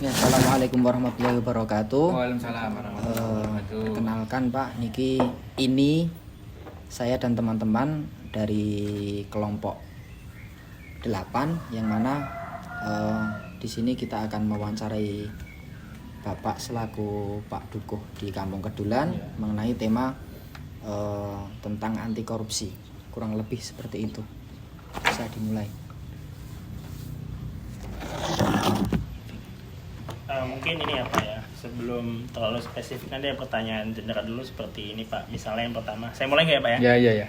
Ya, assalamualaikum warahmatullahi wabarakatuh. Waalaikumsalam warahmatullahi wabarakatuh. Perkenalkan Pak, ini saya dan teman-teman dari kelompok 8 yang mana di sini kita akan mewawancarai Bapak selaku Pak Dukuh di Kampung Kedulan mengenai tema tentang anti korupsi. Kurang lebih seperti itu. Bisa dimulai. Mungkin ini ya Pak ya, sebelum terlalu spesifik nanti ada pertanyaan general dulu seperti ini Pak. Misalnya yang pertama, saya mulai nggak ya Pak ya? Ya.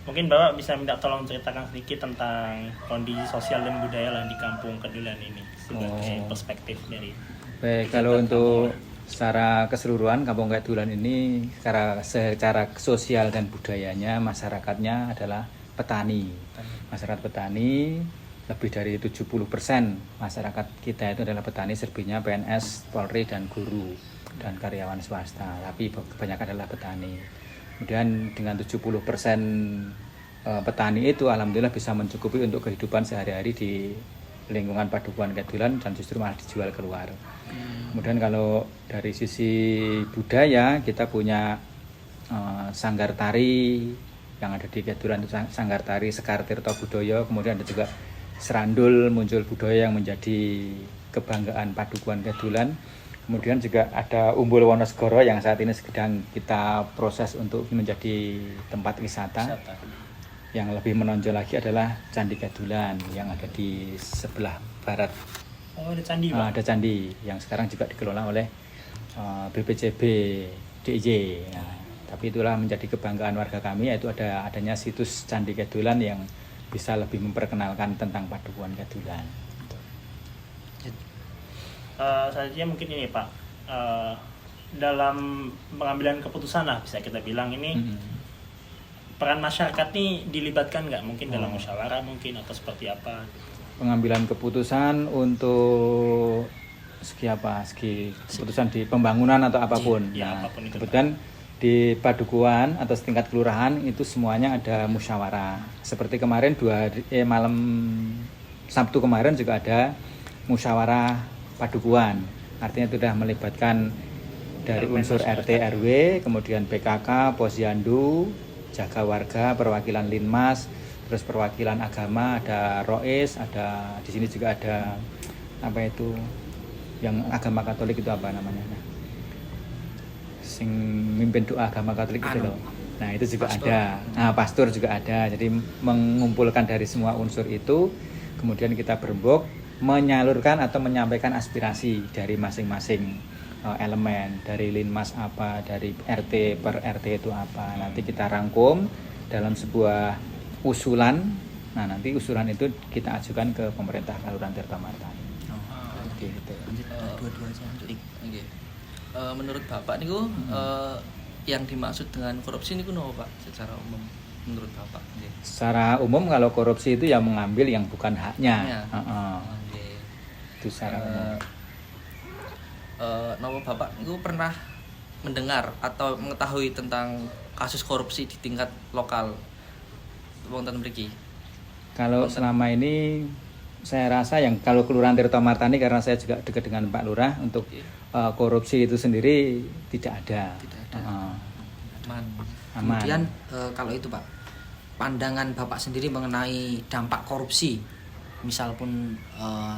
Mungkin Bapak bisa minta tolong ceritakan sedikit tentang kondisi sosial dan budaya lah di Kampung Kedulan ini sebagai perspektif dari. Baik, kalau untuk secara keseluruhan Kampung Kedulan ini secara sosial dan budayanya masyarakatnya adalah petani. Masyarakat petani, lebih dari 70% masyarakat kita itu adalah petani, selebihnya PNS, Polri dan guru dan karyawan swasta, tapi kebanyakan adalah petani. Kemudian dengan 70% petani itu alhamdulillah bisa mencukupi untuk kehidupan sehari-hari di lingkungan Padukuhan Kedulan dan justru malah dijual keluar. Kemudian kalau dari sisi budaya kita punya sanggar tari yang ada di Kedulan, itu sanggar tari Sekar Tirto Budoyo. Kemudian ada juga Serandul Muncul Budaya yang menjadi kebanggaan Padukuhan Kedulan. Kemudian juga ada Umbul Wonosegoro yang saat ini sedang kita proses untuk menjadi tempat wisata. Yang lebih menonjol lagi adalah Candi Kedulan yang ada di sebelah barat. Oh, ada candi Pak? Ada candi yang sekarang juga dikelola oleh BPJB DIY. Nah, tapi itulah menjadi kebanggaan warga kami, yaitu adanya situs Candi Kedulan yang bisa lebih memperkenalkan tentang Padukuhan Kedulan. Selanjutnya mungkin ini Pak, dalam pengambilan keputusan lah bisa kita bilang ini peran masyarakat nih dilibatkan nggak mungkin dalam musyawarah mungkin atau seperti apa? Pengambilan keputusan untuk segi keputusan di pembangunan atau apapun. Ya, Nah, apapun itu, kebetulan di Padukuhan atau setingkat kelurahan itu semuanya ada musyawarah. Seperti kemarin malam Sabtu kemarin juga ada musyawarah Padukuhan. Artinya itu sudah melibatkan dari unsur RT RW, kemudian PKK, Posyandu, jaga warga, perwakilan Linmas, terus perwakilan agama, ada Rois, ada di sini juga ada apa itu yang agama Katolik itu apa namanya? Sing mimpin doa agama Katolik itu loh. Nah, itu juga pastor ada. Nah, pastor juga ada. Jadi mengumpulkan dari semua unsur itu, kemudian kita berembuk menyalurkan atau menyampaikan aspirasi dari masing-masing elemen, dari Linmas apa, dari RT per RT itu apa. Nanti kita rangkum dalam sebuah usulan. Nah, nanti usulan itu kita ajukan ke pemerintah Kelurahan Tirtomartani. Gitu. Dua-dua aja. Oke. Menurut Bapak niku yang dimaksud dengan korupsi niku napa Pak secara umum menurut Bapak? Secara umum kalau korupsi itu yang mengambil yang bukan haknya. Itu secara umum. Napa Bapak niku pernah mendengar atau mengetahui tentang kasus korupsi di tingkat lokal wonten mriki? Kalau selama ini saya rasa yang kalau Kelurahan Tirtomartani, karena saya juga dekat dengan Pak Lurah, untuk korupsi itu sendiri tidak ada. Aman. Kemudian kalau itu Pak, pandangan Bapak sendiri mengenai dampak korupsi, misal pun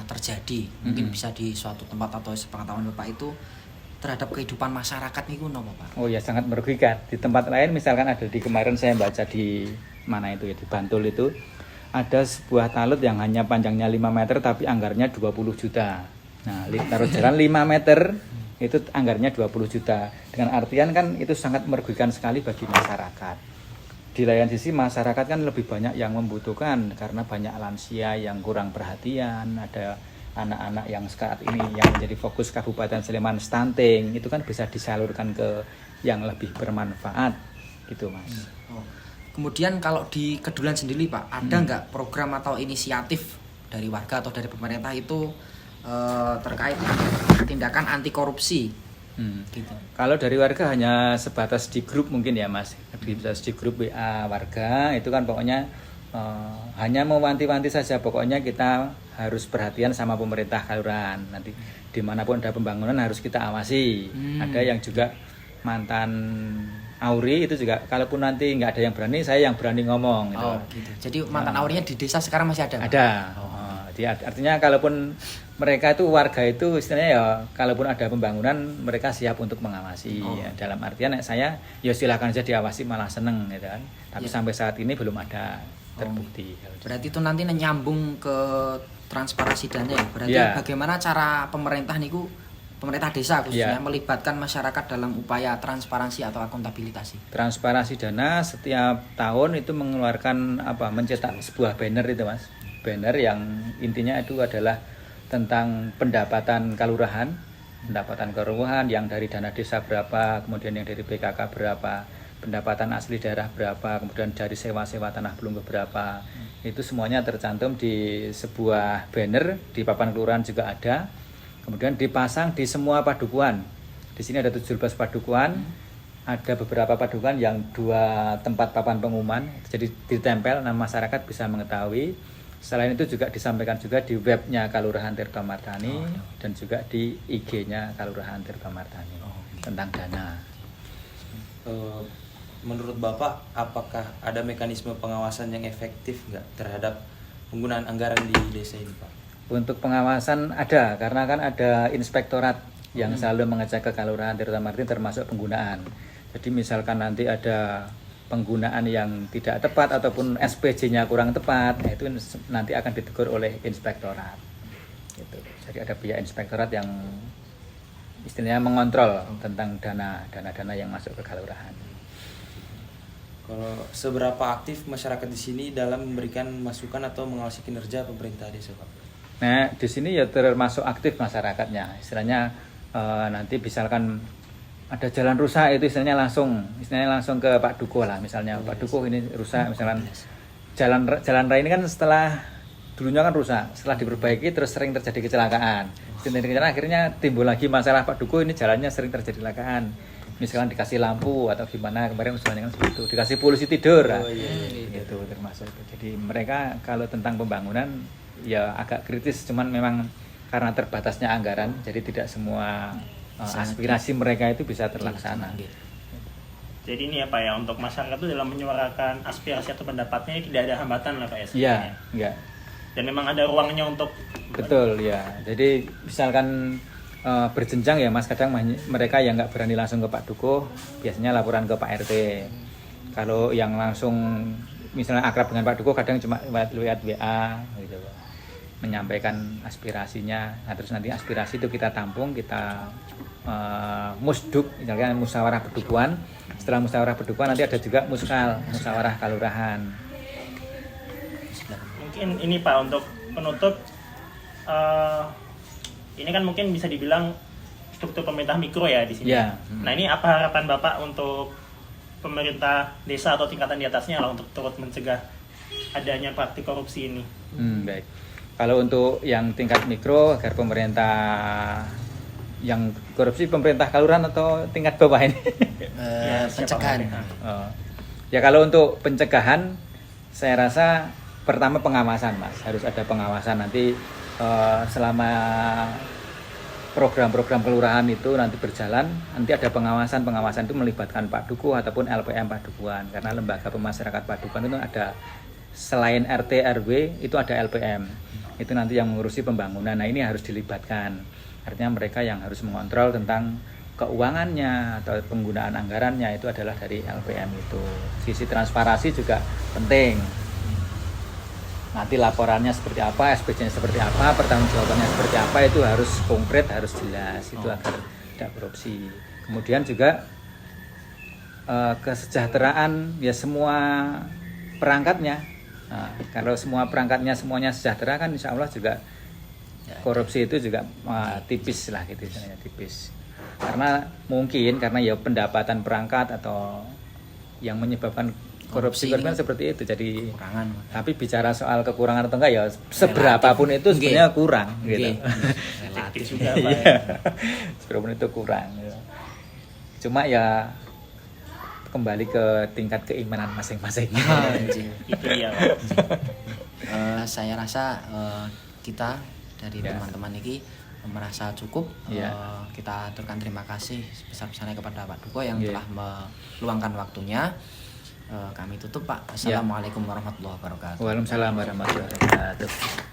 terjadi, mungkin bisa di suatu tempat atau sepengetahuan Bapak itu terhadap kehidupan masyarakat niku napa Pak? Oh ya, sangat merugikan. Di tempat lain misalkan ada di kemarin saya baca di mana itu ya, di Bantul itu ada sebuah talut yang hanya panjangnya 5 meter tapi anggarnya 20 juta. Nah, taruh jalan 5 meter itu anggarnya 20 juta. Dengan artian kan itu sangat merugikan sekali bagi masyarakat. Di lain sisi masyarakat kan lebih banyak yang membutuhkan karena banyak lansia yang kurang perhatian, ada anak-anak yang saat ini yang menjadi fokus Kabupaten Sleman stunting, itu kan bisa disalurkan ke yang lebih bermanfaat gitu Mas. Kemudian kalau di Kedulan sendiri Pak, ada nggak program atau inisiatif dari warga atau dari pemerintah itu terkait tindakan anti korupsi? Gitu. Kalau dari warga hanya sebatas di grup mungkin ya Mas, di grup WA warga itu kan pokoknya hanya mewanti-wanti saja, pokoknya kita harus perhatian sama pemerintah kelurahan. Nanti dimanapun ada pembangunan harus kita awasi. Ada yang juga mantan Auri itu juga, kalaupun nanti nggak ada yang berani, saya yang berani ngomong gitu. Oh gitu. Jadi mantan Aurinya di desa sekarang masih ada? Ada. Jadi artinya kalaupun mereka itu warga itu istilahnya ya, kalaupun ada pembangunan mereka siap untuk mengawasi. Ya, dalam artian saya ya silakan aja diawasi, malah seneng gitu kan. Tapi sampai saat ini belum ada terbukti. Berarti itu nanti nyambung ke transparansi dana ya. Berarti bagaimana cara pemerintah niku, pemerintah desa khususnya melibatkan masyarakat dalam upaya transparansi atau akuntabilitas? Transparansi dana setiap tahun itu mengeluarkan mencetak sebuah banner itu Mas. Banner yang intinya itu adalah tentang pendapatan kelurahan yang dari dana desa berapa, kemudian yang dari BKK berapa, pendapatan asli daerah berapa, kemudian dari sewa-sewa tanah belum berapa. Itu semuanya tercantum di sebuah banner, di papan kelurahan juga ada. Kemudian dipasang di semua padukuhan. Di sini ada 17 padukuhan. Ada beberapa padukuhan yang 2 tempat papan pengumuman. Jadi ditempel, nah masyarakat bisa mengetahui. Selain itu juga disampaikan juga di webnya Kalurahan Tirta Martani dan juga di IG-nya Kalurahan Tirta Martani tentang dana. Menurut Bapak, apakah ada mekanisme pengawasan yang efektif nggak terhadap penggunaan anggaran di desa ini, Pak? Untuk pengawasan ada, karena kan ada inspektorat yang selalu mengecek ke Kalurahan Tirta Martini termasuk penggunaan. Jadi misalkan nanti ada penggunaan yang tidak tepat ataupun SPJ-nya kurang tepat, nah itu nanti akan ditegur oleh inspektorat. Gitu. Jadi ada pihak inspektorat yang istilahnya mengontrol tentang dana yang masuk ke kelurahan. Kalau seberapa aktif masyarakat di sini dalam memberikan masukan atau mengawasi kinerja pemerintah desa, Pak? Nah, di sini ya termasuk aktif masyarakatnya. Istilahnya nanti misalkan ada jalan rusak itu istilahnya langsung ke Pak Dukuh lah, misalnya Pak Dukuh ini rusak, misalkan jalan raya ini kan setelah dulunya kan rusak, setelah diperbaiki terus sering terjadi kecelakaan. Akhirnya timbul lagi masalah Pak Dukuh ini jalannya sering terjadi kecelakaan. Misalkan dikasih lampu atau gimana, kemarin misalnya kan seperti itu, dikasih polusi tidur, gitu termasuk itu. Jadi mereka kalau tentang pembangunan ya agak kritis, cuman memang karena terbatasnya anggaran, jadi tidak semua aspirasi mereka itu bisa terlaksana. Jadi ini ya Pak ya, untuk masyarakat itu dalam menyuarakan aspirasi atau pendapatnya tidak ada hambatan lah Pak ya? Iya, enggak. Dan memang ada ruangnya untuk... Betul ya, jadi misalkan berjenjang ya Mas, kadang mereka yang nggak berani langsung ke Pak Dukuh, biasanya laporan ke Pak RT. Kalau yang langsung misalnya akrab dengan Pak Dukuh kadang cuma lewat WA gitu, menyampaikan aspirasinya. Nah terus nanti aspirasi itu kita tampung, kita musduk, misalkan musyawarah perdukuhan. Setelah musyawarah perdukuhan nanti ada juga musyawarah kelurahan. Mungkin ini Pak untuk penutup, ini kan mungkin bisa dibilang struktur pemerintah mikro ya di sini. Ya. Nah ini apa harapan Bapak untuk pemerintah desa atau tingkatan di atasnya lah untuk turut mencegah adanya praktik korupsi ini? Baik. Kalau untuk yang tingkat mikro, agar pemerintah yang korupsi, pemerintah kelurahan atau tingkat bawah ini? Pencegahan. Ya kalau untuk pencegahan, saya rasa pertama pengawasan Mas, harus ada pengawasan nanti selama program-program kelurahan itu nanti berjalan, nanti ada pengawasan itu melibatkan Pak Dukuh ataupun LPM Padukuhan, karena lembaga pemasyarakatan Padukuhan itu ada selain RT RW itu ada LPM, itu nanti yang mengurusi pembangunan. Nah ini harus dilibatkan, artinya mereka yang harus mengontrol tentang keuangannya atau penggunaan anggarannya itu adalah dari LPM itu. Sisi transparansi juga penting. Nanti laporannya seperti apa, SPJ-nya seperti apa, pertanggungjawabannya seperti apa, itu harus konkret, harus jelas, itu agar tidak korupsi. Kemudian juga kesejahteraan ya semua perangkatnya. Nah, kalau semua perangkatnya semuanya sejahtera kan insya Allah juga korupsi itu juga tipis lah gitu, tipis. Karena ya pendapatan perangkat atau yang menyebabkan korupsi kan seperti itu, jadi kekurangan. Tapi bicara soal kekurangan atau enggak ya seberapapun itu sebenarnya kurang gitu. Relatif juga Pak ya. Seberapun itu kurang gitu. Cuma ya kembali ke tingkat keimanan masing-masing. Itu dia Pak. Saya rasa kita dari teman-teman ini merasa cukup. Iya. Kita aturkan terima kasih sebesar-besarnya kepada Pak Duko yang Iya. telah meluangkan waktunya. Kami tutup Pak. Assalamualaikum warahmatullahi wabarakatuh. Waalaikumsalam warahmatullahi wabarakatuh.